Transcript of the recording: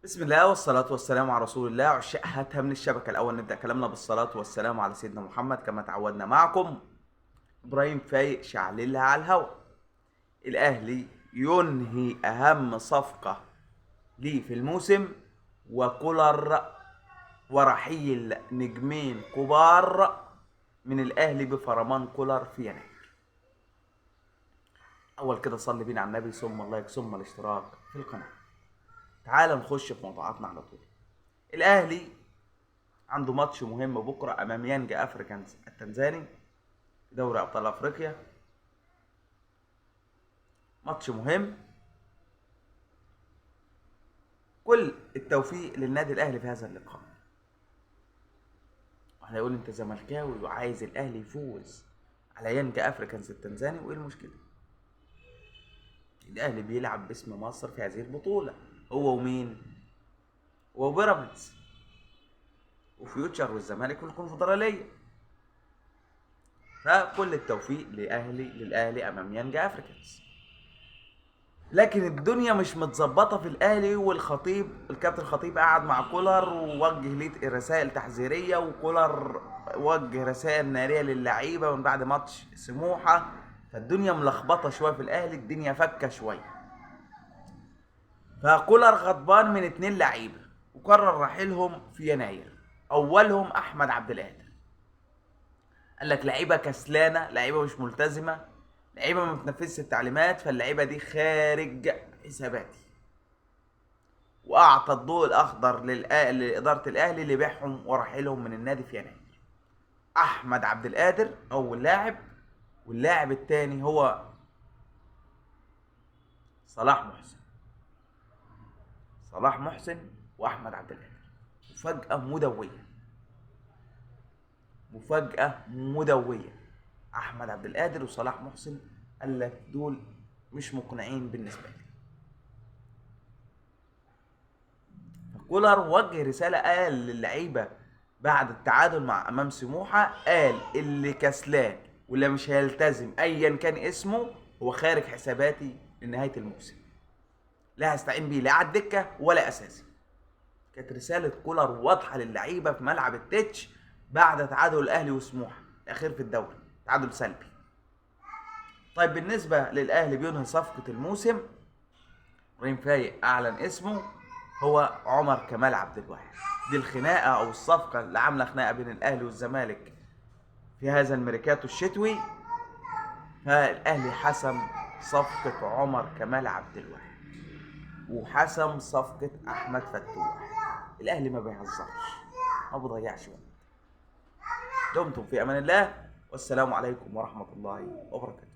بسم الله والصلاة والسلام على رسول الله. عشاق هاتها من الشبكة، الأول نبدأ كلامنا بالصلاة والسلام على سيدنا محمد كما تعودنا. معكم إبراهيم فايق شعللها على الهوا. الأهلي ينهي أهم صفقة ليه في الموسم، وكولر ورحيل نجمين كبار من الأهلي بفرمان كولر في يناير. أول كده صلي بينا على النبي، ثم اللايك ثم الاشتراك في القناة. تعال نخش في موضوعاتنا على طول. الأهلي عنده ماتش مهم بكره امام يانجا افريكانز التنزاني في دوري ابطال افريقيا. ماتش مهم، كل التوفيق للنادي الاهلي في هذا اللقاء. واحد يقول انت زملكاوي وعايز الاهلي يفوز على يانجا افريكانز التنزاني، وايه المشكله؟ الاهلي بيلعب باسم مصر في هذه البطوله، هو ومين؟ هو بيراميدز وفيوتشر والزمالك والكونفدراليه. فكل التوفيق للاهلي امام يانجا افريكانز. لكن الدنيا مش متظبطه في الاهلي، والخطيب الكابتن الخطيب قعد مع كولر ووجه ليه رسائل تحذيريه، وكولر وجه رسائل ناريه للعيبه من بعد ماتش سموحه. فالدنيا ملخبطه شويه في الاهلي، الدنيا فكه شويه. فكولر غضبان من 2 لعيبه وقرر رحيلهم في يناير. اولهم احمد عبد القادر. قال لك لعيبه كسلانه، لعيبه مش ملتزمه، لعيبه ما بتنفذش التعليمات، فاللعيبه دي خارج حساباتي. واعطى الضوء الاخضر لاداره الاهلي لبيعهم ورحيلهم من النادي في يناير. احمد عبد القادر اول لاعب، واللاعب الثاني هو صلاح محسن. صلاح محسن واحمد عبد القادر. مفاجاه مدويه، مفاجاه مدويه. احمد عبد القادر وصلاح محسن قال لك دول مش مقنعين بالنسبه لي. كولر وجه رساله، قال للعيبه بعد التعادل مع امام سموحه، قال اللي كسلان واللي مش هيلتزم ايا كان اسمه هو خارج حساباتي لنهايه الموسم، لا هستعين بيه لا على الدكه ولا اساسي. كانت رساله كولر واضحه للعيبه في ملعب التتش بعد تعادل الاهلي وسموحه الاخير في الدوري، تعادل سلبي. طيب بالنسبه للاهلي بينهي صفقه الموسم، ابراهيم فايق اعلن اسمه، هو عمر كمال عبد الواحد. دي الخناقه او الصفقه اللي عامله خناقه بين الاهلي والزمالك في هذا الميركاتو الشتوي. فالاهلي حسم صفقه عمر كمال عبد الواحد وحسم صفقه احمد فتوح. الاهلي ما بيهزرش، ما بيضيعش وقت. دمتم في امان الله، والسلام عليكم ورحمه الله وبركاته.